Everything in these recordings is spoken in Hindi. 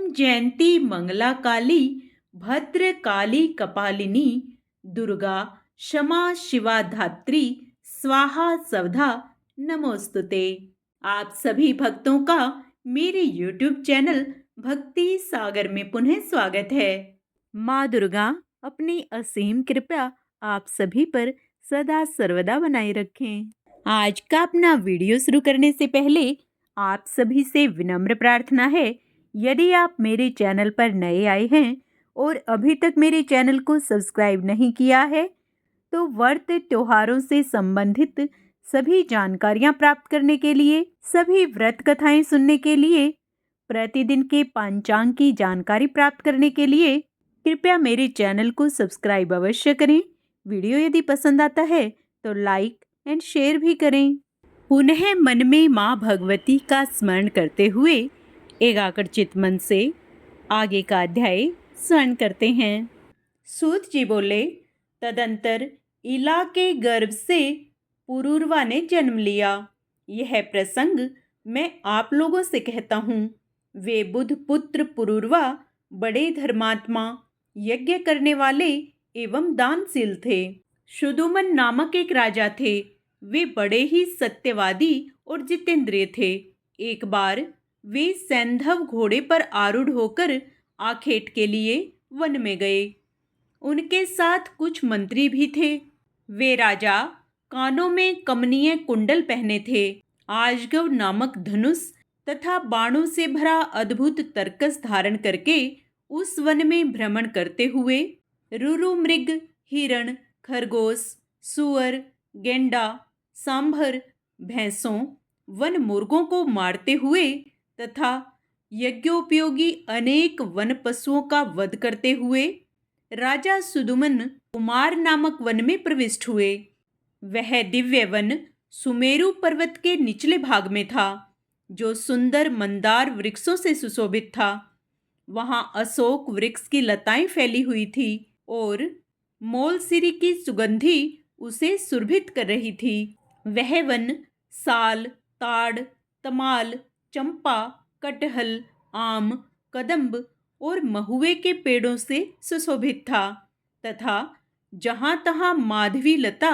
जयंती मंगला काली भद्र काली कपालिनी दुर्गा क्षमा शिवा धात्री स्वाहा स्वधा नमोस्तुते। आप सभी भक्तों का मेरे YouTube चैनल भक्ति सागर में पुनः स्वागत है। माँ दुर्गा अपनी असीम कृपा आप सभी पर सदा सर्वदा बनाए रखें। आज का अपना वीडियो शुरू करने से पहले आप सभी से विनम्र प्रार्थना है, यदि आप मेरे चैनल पर नए आए हैं और अभी तक मेरे चैनल को सब्सक्राइब नहीं किया है तो व्रत त्योहारों से संबंधित सभी जानकारियां प्राप्त करने के लिए, सभी व्रत कथाएं सुनने के लिए, प्रतिदिन के पंचांग की जानकारी प्राप्त करने के लिए कृपया मेरे चैनल को सब्सक्राइब अवश्य करें। वीडियो यदि पसंद आता है तो लाइक एंड शेयर भी करें। पुनः मन में माँ भगवती का स्मरण करते हुए एकाग्रचित मन से आगे का अध्याय स्मरण करते हैं। सूत जी बोले, तदंतर इला के गर्भ से पुरूरवा ने जन्म लिया। यह प्रसंग मैं आप लोगों से कहता हूँ। वे बुध पुत्र पुरूरवा बड़े धर्मात्मा, यज्ञ करने वाले एवं दानशील थे। सुदुमन नामक एक राजा थे। वे बड़े ही सत्यवादी और जितेंद्रिय थे। एक बार वे सैंधव घोड़े पर आरूढ़ होकर आखेट के लिए वन में गए। उनके साथ कुछ मंत्री भी थे। वे राजा कानों में कमनीय कुंडल पहने थे। आजगव नामक धनुष तथा बाणों से भरा अद्भुत तरकस धारण करके उस वन में भ्रमण करते हुए रुरु मृग, हिरण, खरगोश, सुअर, गेंडा, सांभर, भैंसों, वन मुर्गों को मारते हुए तथा यज्ञोपयोगी अनेक वन पशुओं का वध करते हुए राजा सुदुमन कुमार नामक वन में प्रविष्ट हुए। वह दिव्य वन सुमेरु पर्वत के निचले भाग में था, जो सुंदर मंदार वृक्षों से सुशोभित था। वहां अशोक वृक्ष की लताएं फैली हुई थी और मोलसिरी की सुगंधी उसे सुरभित कर रही थी। वह वन साल, ताड़, तमाल, चंपा, कटहल, आम, कदम्ब और महुए के पेड़ों से सुशोभित था तथा जहां तहां माधवी लता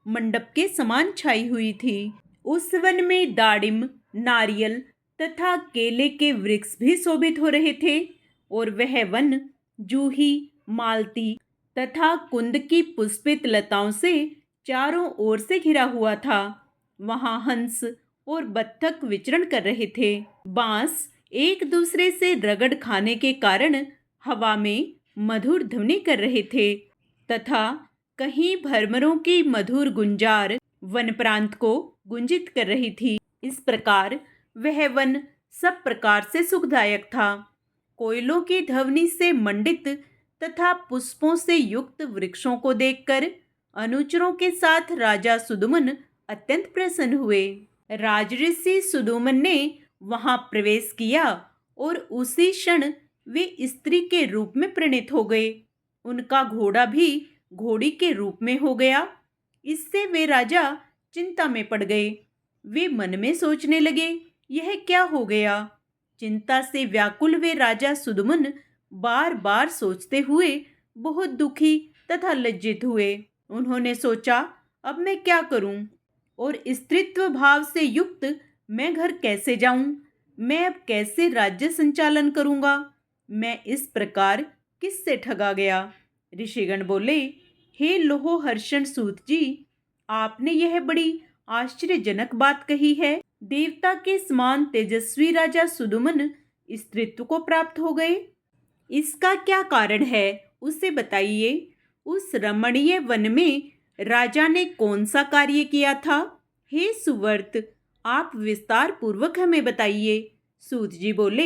मंडप के समान छाई हुई थी। उस वन में दाड़िम, नारियल तथा केले के वृक्ष भी शोभित हो रहे थे और वह वन जूही, मालती तथा कुंद की पुष्पित लताओं से चारों ओर से घिरा हुआ था। वहां हंस और बत्तख विचरण कर रहे थे। बांस एक दूसरे से रगड़ खाने के कारण हवा में मधुर ध्वनि कर रहे थे तथा कहीं भरमरों की मधुर गुंजार वन प्रांत को गुंजित कर रही थी। इस प्रकार वह वन सब प्रकार से सुखदायक था। कोयलों की ध्वनि से मंडित तथा पुष्पों से युक्त वृक्षों को देखकर अनुचरों के साथ राजा सुदुमन अत्यंत प्रसन्न हुए। राजऋषि सुदुमन ने वहां प्रवेश किया और उसी क्षण वे स्त्री के रूप में परिणित हो गए। उनका घोड़ा भी घोड़ी के रूप में हो गया। इससे वे राजा चिंता में पड़ गए। वे मन में सोचने लगे, यह क्या हो गया। चिंता से व्याकुल वे राजा सुदुमन बार बार सोचते हुए बहुत दुखी तथा लज्जित हुए। उन्होंने सोचा, अब मैं क्या करूं और स्त्रीत्व भाव से युक्त मैं घर कैसे जाऊं। मैं अब कैसे राज्य संचालन करूंगा। मैं इस प्रकार किससे ठगा गया। ऋषिगण बोले, हे लोहो हर्षण सूत जी, आपने यह बड़ी आश्चर्यजनक बात कही है। देवता के समान तेजस्वी राजा सुदुमन स्त्रीत्व को प्राप्त हो गए। इसका क्या कारण है, उसे बताइए। उस रमणीय वन में राजा ने कौन सा कार्य किया था। हे सुवर्त, आप विस्तार पूर्वक हमें बताइए। सूत जी बोले,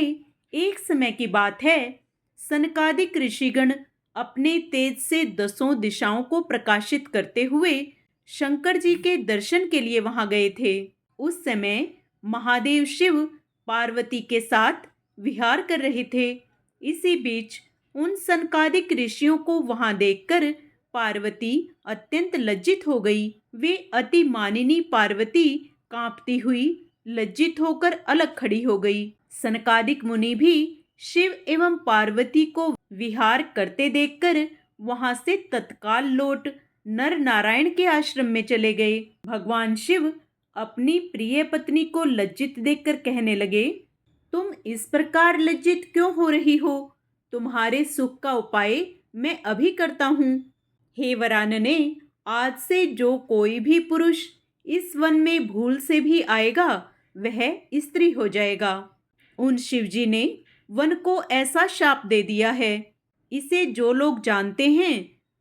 एक समय की बात है, सनकादिक ऋषिगण अपने तेज से 10 दिशाओं को प्रकाशित करते हुए शंकर जी के दर्शन के लिए वहां गए थे। उस समय महादेव शिव पार्वती के साथ विहार कर रहे थे। इसी बीच उन सनकादिक ऋषियों को वहां देखकर पार्वती अत्यंत लज्जित हो गई। वे अति मानिनी पार्वती कांपती हुई लज्जित होकर अलग खड़ी हो गई। सनकादिक मुनि भी शिव एवं पार्वती को विहार करते देखकर वहां से तत्काल लौट नर नारायण के आश्रम में चले गए। भगवान शिव अपनी प्रिय पत्नी को लज्जित देखकर कहने लगे, तुम इस प्रकार लज्जित क्यों हो रही हो? तुम्हारे सुख का उपाय मैं अभी करता हूँ। हे वरानने, आज से जो कोई भी पुरुष इस वन में भूल से भी आएगा वह स्त्री हो जाएगा। उन शिवजी ने वन को ऐसा शाप दे दिया है, इसे जो लोग जानते हैं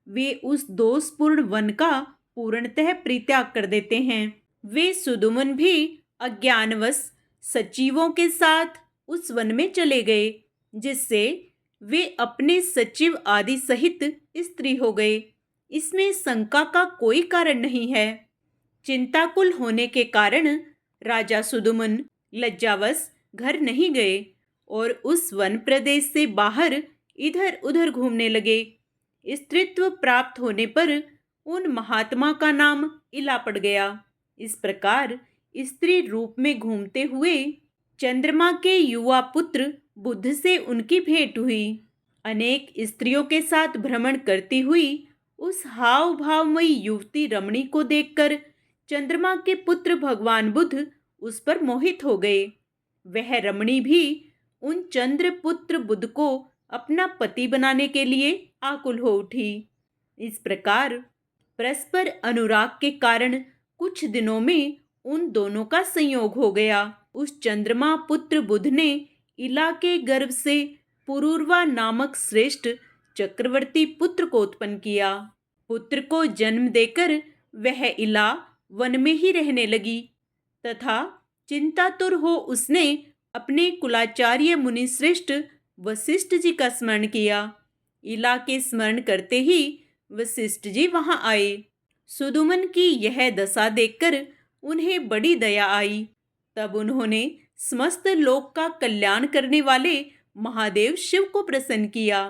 वे उस दोषपूर्ण वन का पूर्णतः परित्याग कर देते हैं। वे सुदुमन भी अज्ञानवश सचिवों के साथ उस वन में चले गए, जिससे वे अपने सचिव आदि सहित स्त्री हो गए। इसमें शंका का कोई कारण नहीं है। चिंताकुल होने के कारण राजा सुदुमन लज्जावश घर नहीं गए और उस वन प्रदेश से बाहर इधर उधर घूमने लगे। स्त्रीत्व प्राप्त होने पर उन महात्मा का नाम इला पड़ गया। इस प्रकार स्त्री रूप में घूमते हुए चंद्रमा के युवा पुत्र बुध से उनकी भेंट हुई। अनेक स्त्रियों के साथ भ्रमण करती हुई उस हाव भावमयी युवती रमणी को देखकर चंद्रमा के पुत्र भगवान बुध उस पर मोहित हो गए। वह रमणी भी उन चंद्रपुत्र बुध को अपना पति बनाने के लिए आकुल हो उठी। इस प्रकार परस्पर अनुराग के कारण कुछ दिनों में उन दोनों का संयोग हो गया। उस चंद्रमा पुत्र बुध ने इला के गर्भ से पुरूरवा नामक श्रेष्ठ चक्रवर्ती पुत्र को उत्पन्न किया। पुत्र को जन्म देकर वह इला वन में ही रहने लगी तथा चिंतातुर हो उसने अपने कुलाचार्य मुनि श्रेष्ठ वशिष्ठ जी का स्मरण किया। इला के स्मरण करते ही वशिष्ठ जी वहां आए। सुदुमन की यह दशा देखकर उन्हें बड़ी दया आई। तब उन्होंने समस्त लोक का कल्याण करने वाले महादेव शिव को प्रसन्न किया।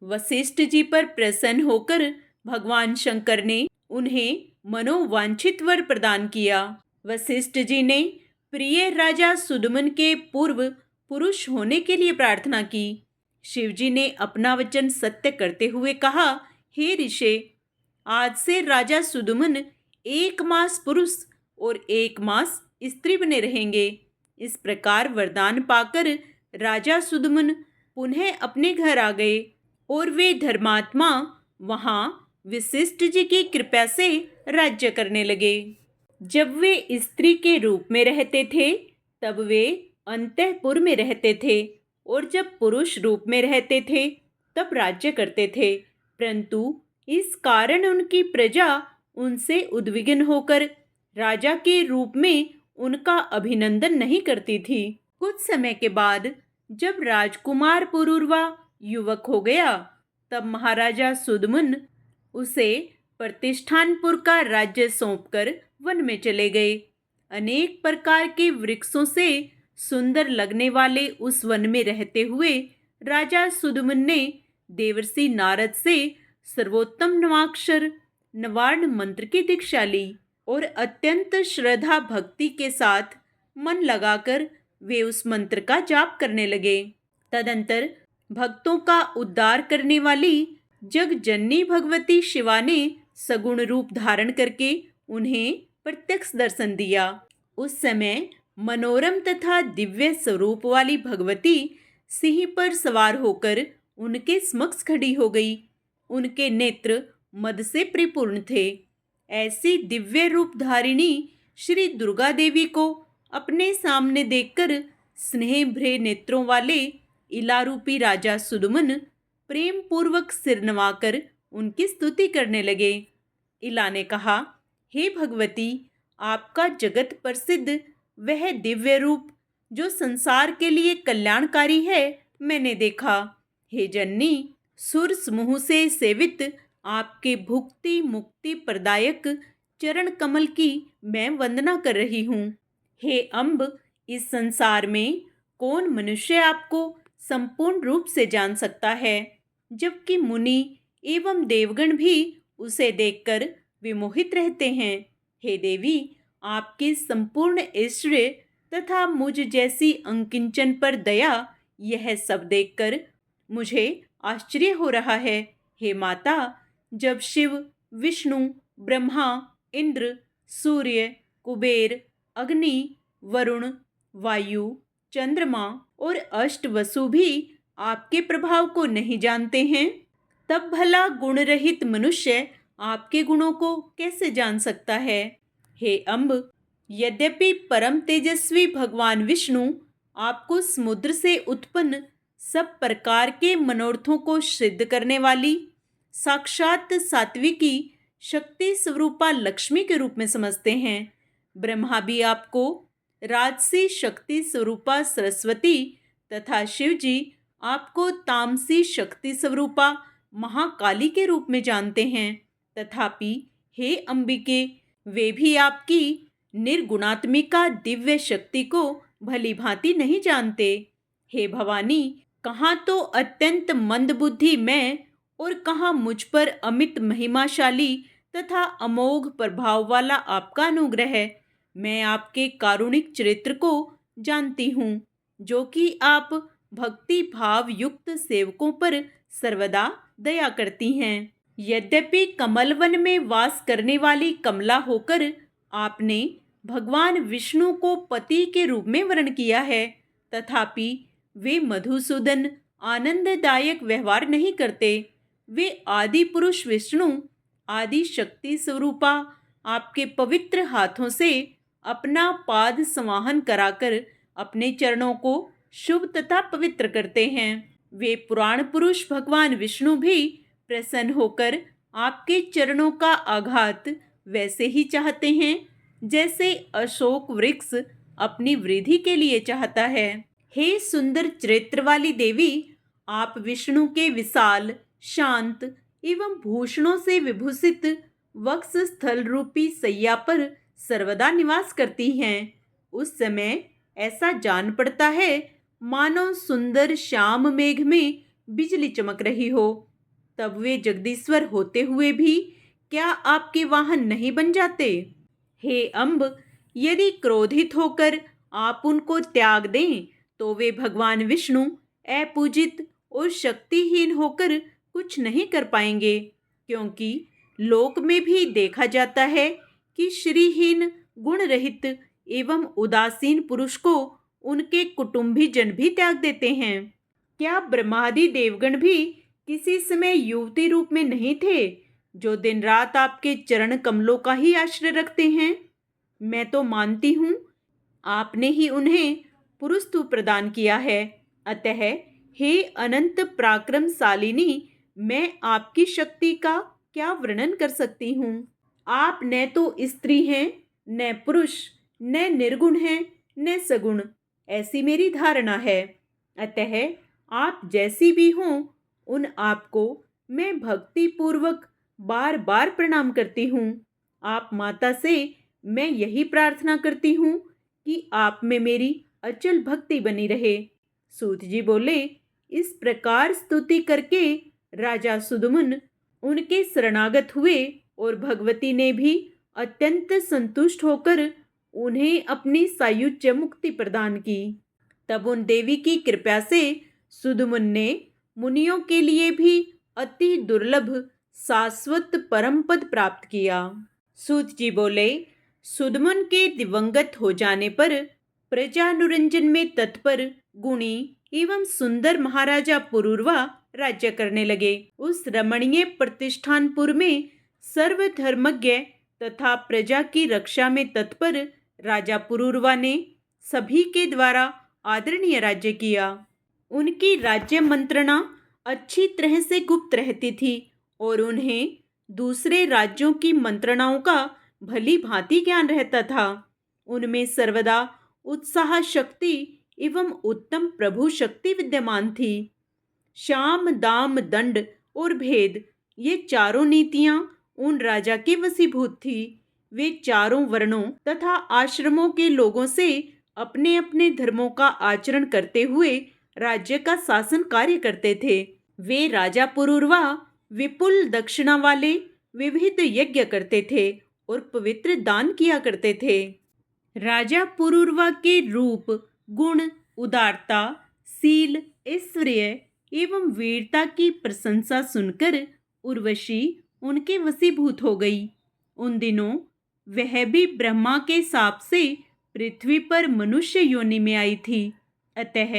वशिष्ठ जी पर प्रसन्न होकर भगवान शंकर ने उन्हें मनोवांछित वर प्रदान किया। वशिष्ठ जी ने प्रिय राजा सुदुमन के पूर्व पुरुष होने के लिए प्रार्थना की। शिवजी ने अपना वचन सत्य करते हुए कहा, हे ऋषे, आज से राजा सुदुमन 1 मास पुरुष और 1 मास स्त्री बने रहेंगे। इस प्रकार वरदान पाकर राजा सुदुमन पुनः अपने घर आ गए और वे धर्मात्मा वहां वशिष्ठ जी की कृपा से राज्य करने लगे। जब वे स्त्री के रूप में रहते थे तब वे अंतःपुर में रहते थे और जब पुरुष रूप में रहते थे तब राज्य करते थे, परंतु इस कारण उनकी प्रजा उनसे उद्विग्न होकर राजा के रूप में उनका अभिनंदन नहीं करती थी। कुछ समय के बाद जब राजकुमार पुरूरवा युवक हो गया तब महाराजा सुदमुन उसे प्रतिष्ठानपुर का राज्य सौंपकर वन में चले गए। अनेक प्रकार के वृक्षों से सुंदर लगने वाले उस वन में रहते हुए राजा सुदमुन ने देवर्षि नारद से सर्वोत्तम नवाक्षर नवार्ण मंत्र की दीक्षा ली और अत्यंत श्रद्धा भक्ति के साथ मन लगाकर वे उस मंत्र का जाप करने लगे। तदंतर भक्तों का उद्धार करने वाली जगजननी भगवती शिवा ने सगुण रूप धारण करके उन्हें प्रत्यक्ष दर्शन दिया। उस समय मनोरम तथा दिव्य स्वरूप वाली भगवती सिंह पर सवार होकर उनके समक्ष खड़ी हो गई। उनके नेत्र मद से परिपूर्ण थे। ऐसी दिव्य रूप धारिणी श्री दुर्गा देवी को अपने सामने देखकर स्नेह भरे नेत्रों वाले इलारूपी राजा सुदमुन प्रेम पूर्वक सिर नवाकर उनकी स्तुति करने लगे। इला ने कहा, हे भगवती, आपका जगत प्रसिद्ध वह दिव्य रूप जो संसार के लिए कल्याणकारी है मैंने देखा। हे जननी, सुर समूह से सेवित आपके भुक्ति मुक्ति प्रदायक चरण कमल की मैं वंदना कर रही हूँ। हे अम्ब, इस संसार में कौन मनुष्य आपको संपूर्ण रूप से जान सकता है, जबकि मुनि एवं देवगण भी उसे देखकर विमोहित रहते हैं। हे देवी, आपके संपूर्ण ऐश्वर्य तथा मुझ जैसी अंकिंचन पर दया यह सब देखकर मुझे आश्चर्य हो रहा है। हे माता, जब शिव, विष्णु, ब्रह्मा, इंद्र, सूर्य, कुबेर, अग्नि, वरुण, वायु, चंद्रमा और अष्ट वसु भी आपके प्रभाव को नहीं जानते हैं, तब भला गुण रहित मनुष्य आपके गुणों को कैसे जान सकता है। हे अम्ब, यद्यपि परम तेजस्वी भगवान विष्णु आपको समुद्र से उत्पन्न सब प्रकार के मनोरथों को सिद्ध करने वाली साक्षात सात्विकी शक्ति स्वरूपा लक्ष्मी के रूप में समझते हैं, ब्रह्मा भी आपको राजसी शक्ति स्वरूपा सरस्वती तथा शिव जी आपको तामसी शक्ति स्वरूपा महाकाली के रूप में जानते हैं, तथापि हे अंबिके, वे भी आपकी निर्गुणात्मिका दिव्य शक्ति को भली भांति नहीं जानते। हे भवानी, कहाँ तो अत्यंत मंदबुद्धि मैं और कहाँ मुझ पर अमित महिमाशाली तथा अमोघ प्रभाव वाला आपका अनुग्रह है। मैं आपके कारुणिक चरित्र को जानती हूँ, जो कि आप भक्ति भाव युक्त सेवकों पर सर्वदा दया करती हैं। यद्यपि कमलवन में वास करने वाली कमला होकर आपने भगवान विष्णु को पति के रूप में वर्ण किया है, तथापि वे मधुसूदन आनंददायक व्यवहार नहीं करते। वे आदि पुरुष विष्णु, आदि शक्ति स्वरूपा आपके पवित्र हाथों से अपना पाद संवाहन कराकर अपने चरणों को शुभ तथा पवित्र करते हैं। वे पुराण पुरुष भगवान विष्णु भी प्रसन्न होकर आपके चरणों का आघात वैसे ही चाहते हैं जैसे अशोक वृक्ष अपनी वृद्धि के लिए चाहता है। हे सुंदर चरित्र वाली देवी, आप विष्णु के विशाल, शांत एवं भूषणों से विभूषित वक्ष स्थल रूपी सैया पर सर्वदा निवास करती हैं। उस समय ऐसा जान पड़ता है मानो सुंदर श्याम मेघ में बिजली चमक रही हो। तब वे जगदीश्वर होते हुए भी क्या आपके वाहन नहीं बन जाते? हे अम्ब, यदि क्रोधित होकर आप उनको त्याग दें तो वे भगवान विष्णु अपूजित और शक्तिहीन होकर कुछ नहीं कर पाएंगे, क्योंकि लोक में भी देखा जाता है कि श्रीहीन, गुण रहित एवं उदासीन पुरुष को उनके कुटुंबी जन भी त्याग देते हैं। क्या ब्रह्मादि देवगण भी किसी समय युवती रूप में नहीं थे, जो दिन रात आपके चरण कमलों का ही आश्रय रखते हैं? मैं तो मानती हूँ आपने ही उन्हें पुरुषत्व प्रदान किया है। अतः हे अनंत पराक्रमशालिनी, मैं आपकी शक्ति का क्या वर्णन कर सकती हूँ। आप न तो स्त्री हैं, न पुरुष, न निर्गुण हैं, न सगुण, ऐसी मेरी धारणा है। अतः आप जैसी भी हों, उन आपको मैं भक्ति पूर्वक बार बार प्रणाम करती हूँ। आप माता से मैं यही प्रार्थना करती हूँ कि आप में मेरी अचल भक्ति बनी रहे। सूत जी बोले, इस प्रकार स्तुति करके राजा सुदमुन उनके शरणागत हुए और भगवती ने भी अत्यंत संतुष्ट होकर उन्हें अपनी सायुज्य मुक्ति प्रदान की। तब उन देवी की कृपा से सुदमुन ने मुनियों के लिए भी अति दुर्लभ शाश्वत परम पद प्राप्त किया। सूत जी बोले, सुदमुन के दिवंगत हो जाने पर प्रजानुरंजन में तत्पर, गुणी एवं सुंदर महाराजा पुरूरवा राज्य करने लगे। उस रमणीय प्रतिष्ठानपुर में सर्वधर्मज्ञ तथा प्रजा की रक्षा में तत्पर राजा पुरूरवा ने सभी के द्वारा आदरणीय राज्य किया। उनकी राज्य मंत्रणा अच्छी तरह से गुप्त रहती थी और उन्हें दूसरे राज्यों की मंत्रणाओं का भली भांति ज्ञान रहता था। उनमें सर्वदा उत्साह शक्ति एवं उत्तम प्रभु शक्ति विद्यमान थी। शाम, दाम, दंड और भेद, ये चारों नीतियां उन राजा के वशीभूत थी। वे चारों वर्णों तथा आश्रमों के लोगों से अपने अपने धर्मों का आचरण करते हुए राज्य का शासन कार्य करते थे। वे राजा पुरूरवा विपुल दक्षिणा वाले विविध यज्ञ करते थे और पवित्र दान किया करते थे। राजा पुरूरवा के रूप, गुण, उदारता, शील, ऐश्वर्य एवं वीरता की प्रशंसा सुनकर उर्वशी उनके वशीभूत हो गई। उन दिनों वह भी ब्रह्मा के शाप से पृथ्वी पर मनुष्य योनि में आई थी। अतः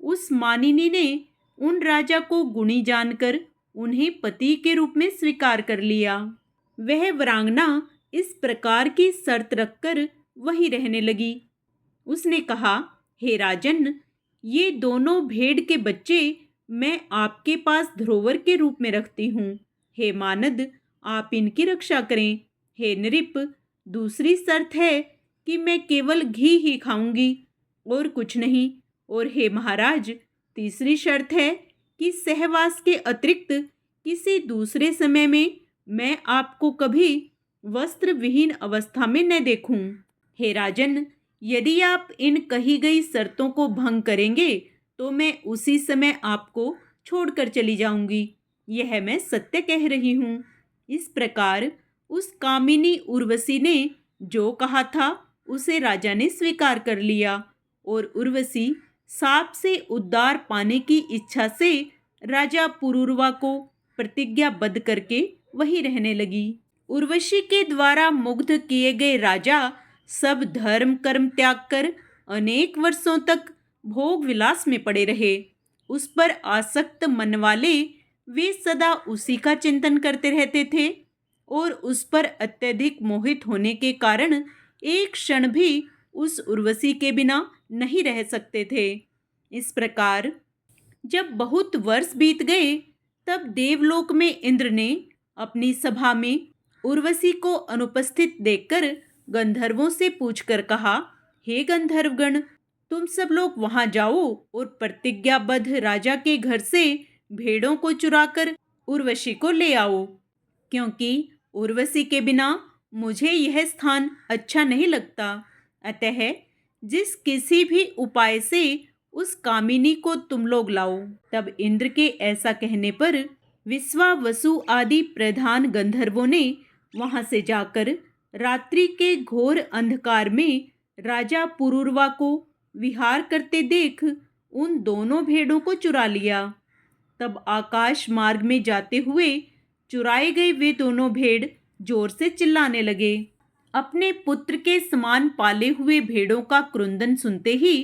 उस मानिनी ने उन राजा को गुणी जानकर उन्हें पति के रूप में स्वीकार कर लिया। वह वरांगना इस प्रकार की शर्त रखकर वहीं रहने लगी। उसने कहा, हे राजन, ये दोनों भेड़ के बच्चे मैं आपके पास धरोहर के रूप में रखती हूँ। हे मानद, आप इनकी रक्षा करें। हे नृप, दूसरी शर्त है कि मैं केवल घी ही खाऊंगी और कुछ नहीं। और हे महाराज, तीसरी शर्त है कि सहवास के अतिरिक्त किसी दूसरे समय में मैं आपको कभी वस्त्र विहीन अवस्था में न देखूं। हे राजन, यदि आप इन कही गई शर्तों को भंग करेंगे तो मैं उसी समय आपको छोड़कर चली जाऊंगी। यह मैं सत्य कह रही हूँ। इस प्रकार उस कामिनी उर्वशी ने जो कहा था उसे राजा ने स्वीकार कर लिया और उर्वशी साप से उद्धार पाने की इच्छा से राजा पुरूरवा को प्रतिज्ञाबद्ध करके वहीं रहने लगी। उर्वशी के द्वारा मुग्ध किए गए राजा सब धर्म कर्म त्याग कर अनेक वर्षों तक भोग विलास में पड़े रहे। उस पर आसक्त मन वाले वे सदा उसी का चिंतन करते रहते थे और उस पर अत्यधिक मोहित होने के कारण एक क्षण भी उस उर्वशी के बिना नहीं रह सकते थे। इस प्रकार जब बहुत वर्ष बीत गए तब देवलोक में इंद्र ने अपनी सभा में उर्वशी को अनुपस्थित देखकर गंधर्वों से पूछकर कहा, हे गंधर्वगण, तुम सब लोग वहां जाओ और प्रतिज्ञाबद्ध राजा के घर से भेड़ों को चुराकर उर्वशी को ले आओ, क्योंकि उर्वशी के बिना मुझे यह स्थान अच्छा नहीं लगता। अतः जिस किसी भी उपाय से उस कामिनी को तुम लोग लाओ। तब इंद्र के ऐसा कहने पर विश्वावसु आदि प्रधान गंधर्वों ने वहां से जाकर रात्रि के घोर अंधकार में राजा पुरूरवा को विहार करते देख उन दोनों भेड़ों को चुरा लिया। तब आकाश मार्ग में जाते हुए चुराए गए वे दोनों भेड़ जोर से चिल्लाने लगे। अपने पुत्र के समान पाले हुए भेड़ों का क्रुंदन सुनते ही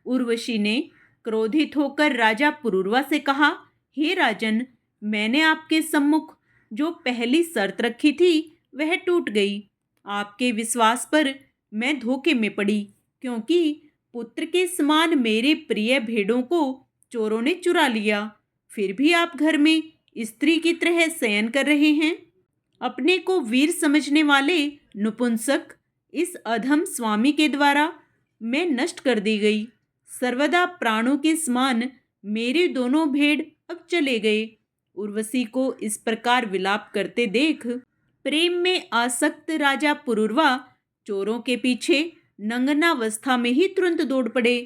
उर्वशी ने क्रोधित होकर राजा पुरूरवा से कहा, हे राजन, मैंने आपके सम्मुख जो पहली शर्त रखी थी वह टूट गई। आपके विश्वास पर मैं धोखे में पड़ी, क्योंकि पुत्र के समान मेरे प्रिय भेड़ों को चोरों ने चुरा लिया। फिर भी आप घर में स्त्री की तरह शयन कर रहे हैं। अपने को वीर समझने वाले नपुंसक इस अधम स्वामी के द्वारा मैं नष्ट कर दी गई। सर्वदा प्राणों के समान मेरे दोनों भेड़ अब चले गए। उर्वशी को इस प्रकार विलाप करते देख प्रेम में आसक्त राजा पुरूरवा चोरों के पीछे नंगनावस्था में ही तुरंत दौड़ पड़े।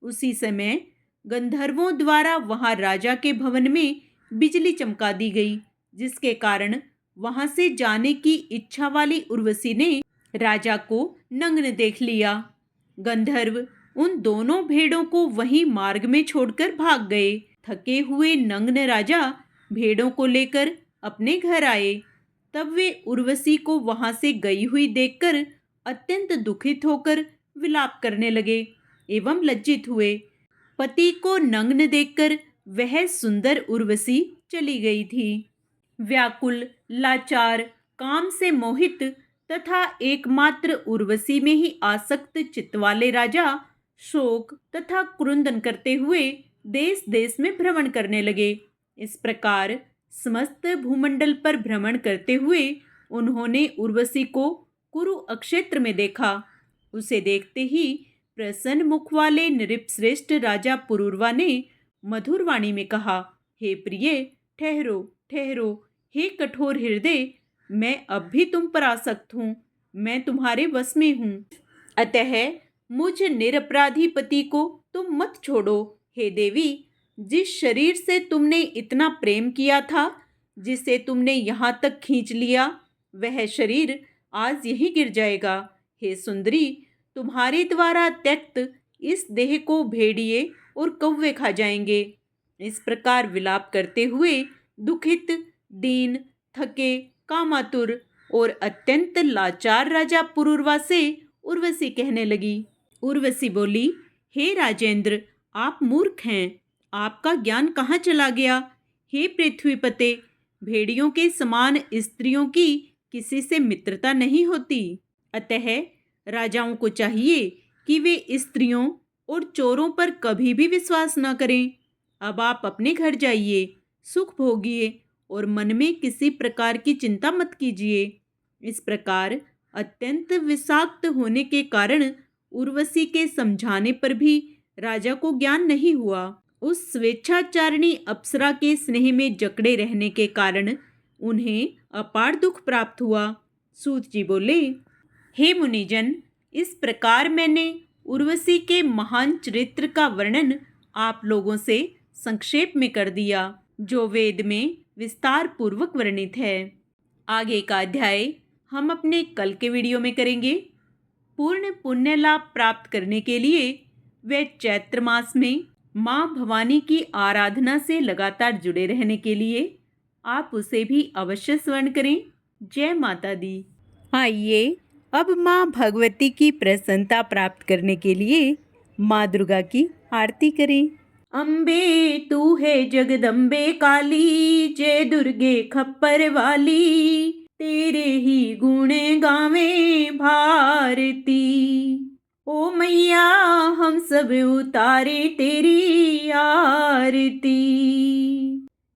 उसी समय गंधर्वों द्वारा वहां राजा के भवन में बिजली चमका दी गई, जिसके कारण वहां से जाने की इच्छा वाली उर्वशी ने राजा को नग्न देख लिया। गंधर्व उन दोनों भेड़ों को वहीं मार्ग में छोड़कर भाग गए। थके हुए नग्न राजा भेड़ों को लेकर अपने घर आए। तब वे उर्वशी को वहां से गई हुई देखकर अत्यंत दुखित होकर विलाप करने लगे एवं लज्जित हुए। पति को नग्न देखकर वह सुंदर उर्वशी चली गई थी। व्याकुल, लाचार, काम से मोहित तथा एकमात्र उर्वशी में ही आसक्त चित्त वाले राजा शोक तथा क्रुंदन करते हुए देश देश में भ्रमण करने लगे। इस प्रकार समस्त भूमंडल पर भ्रमण करते हुए उन्होंने उर्वशी को कुरु अक्षेत्र में देखा। उसे देखते ही प्रसन्न मुख वाले नृपश्रेष्ठ राजा पुरूरवा ने मधुर वाणी में कहा, हे प्रिय, ठहरो ठहरो। हे कठोर हृदय, मैं अब भी तुम पर आसक्त हूँ। मैं तुम्हारे वश में हूँ। अतः मुझ निरपराधी पति को तुम मत छोड़ो। हे देवी, जिस शरीर से तुमने इतना प्रेम किया था, जिसे तुमने यहाँ तक खींच लिया, वह शरीर आज यहीं गिर जाएगा। हे सुंदरी, तुम्हारे द्वारा त्यक्त इस देह को भेड़िए और कौवे खा जाएंगे। इस प्रकार विलाप करते हुए दुखित, दीन, थके, कामातुर और अत्यंत लाचार राजा पुरूरवा से उर्वशी कहने लगी। उर्वशी बोली, हे राजेंद्र, आप मूर्ख हैं। आपका ज्ञान कहाँ चला गया? हे पृथ्वीपते, भेड़ियों के समान स्त्रियों की किसी से मित्रता नहीं होती। अतः राजाओं को चाहिए कि वे स्त्रियों और चोरों पर कभी भी विश्वास न करें। अब आप अपने घर जाइए, सुख भोगिए और मन में किसी प्रकार की चिंता मत कीजिए। इस प्रकार अत्यंत विषाक्त होने के कारण उर्वशी के समझाने पर भी राजा को ज्ञान नहीं हुआ। उस स्वेच्छाचारिणी अप्सरा के स्नेह में जकड़े रहने के कारण उन्हें अपार दुख प्राप्त हुआ। सूत जी बोले, हे मुनिजन, इस प्रकार मैंने उर्वशी के महान चरित्र का वर्णन आप लोगों से संक्षेप में कर दिया, जो वेद में विस्तार पूर्वक वर्णित है। आगे का अध्याय हम अपने कल के वीडियो में करेंगे। पूर्ण पुण्य लाभ प्राप्त करने के लिए व चैत्र मास में माँ भवानी की आराधना से लगातार जुड़े रहने के लिए आप उसे भी अवश्य स्मरण करें। जय माता दी। आइए अब माँ भगवती की प्रसन्नता प्राप्त करने के लिए माँ दुर्गा की आरती करें। अम्बे तू है जगदम्बे काली, जय दुर्गे खप्पर वाली, तेरे ही गुण गावे भारती। ओ मैया हम सब उतारे तेरी आरती,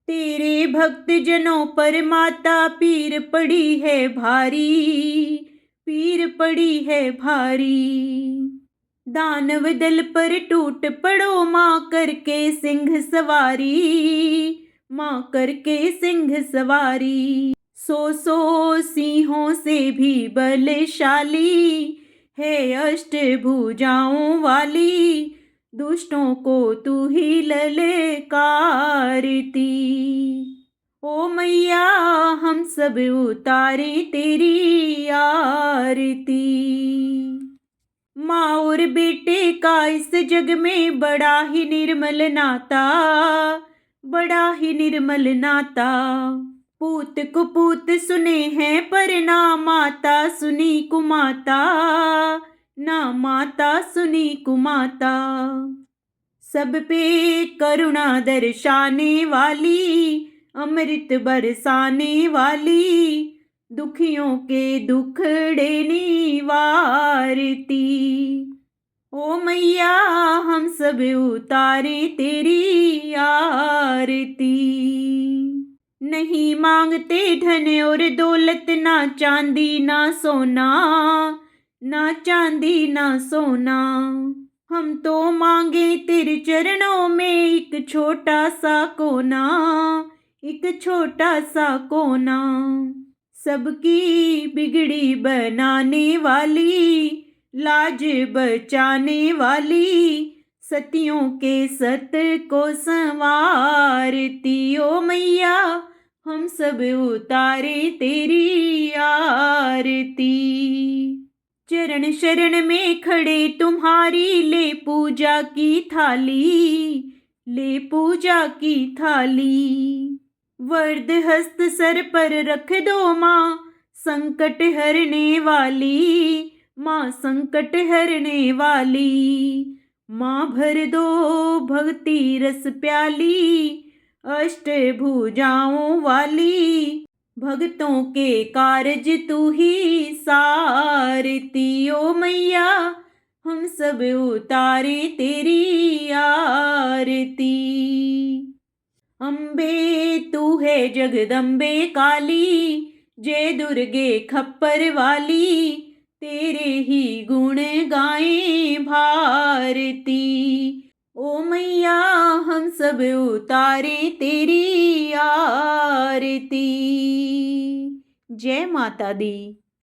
तेरे भक्त जनों पर माता पीर पड़ी है भारी, पीर पड़ी है भारी। दानव दल पर टूट पड़ो माँ करके सिंह सवारी, माँ करके सिंह सवारी। सौ सिंहों से भी बलशाली है अष्टभुजाओं वाली, दुष्टों को तू ही ललकारती। ओ मैया हम सब उतारे तेरी आरती। माँ और बेटे का इस जग में बड़ा ही निर्मल नाता, बड़ा ही निर्मल नाता। पूत कुपूत सुने हैं पर ना माता सुनी कुमाता, ना माता सुनी कुमाता। सब पे करुणा दर्शाने वाली, अमृत बरसाने वाली, दुखियों के दुखड़े निवारती। ओ मैया हम सब उतारे तेरी आरती। नहीं मांगते धन और दौलत, ना चांदी ना सोना, ना चांदी ना सोना। हम तो मांगे तेरे चरणों में एक छोटा सा कोना, एक छोटा सा कोना। सबकी बिगड़ी बनाने वाली, लाज बचाने वाली, सतियों के सत को संवारती। ओ मैया हम सब उतारे तेरी आरती। चरण शरण में खड़े तुम्हारी, ले पूजा की थाली, ले पूजा की थाली। वरद हस्त सर पर रख दो माँ, संकट हरने वाली, माँ संकट हरने वाली। माँ भर दो भक्ति रस प्याली, अष्टभुजाओं वाली, भक्तों के कारज तू ही सारती। ओ मैया हम सब उतारे तेरी आरती। अम्बे तू है जगदम्बे काली, जय दुर्गे खप्पर वाली, तेरे ही गुण गाएं भारती। ओ मैया हम सब उतारे तेरी आरती। जय माता दी।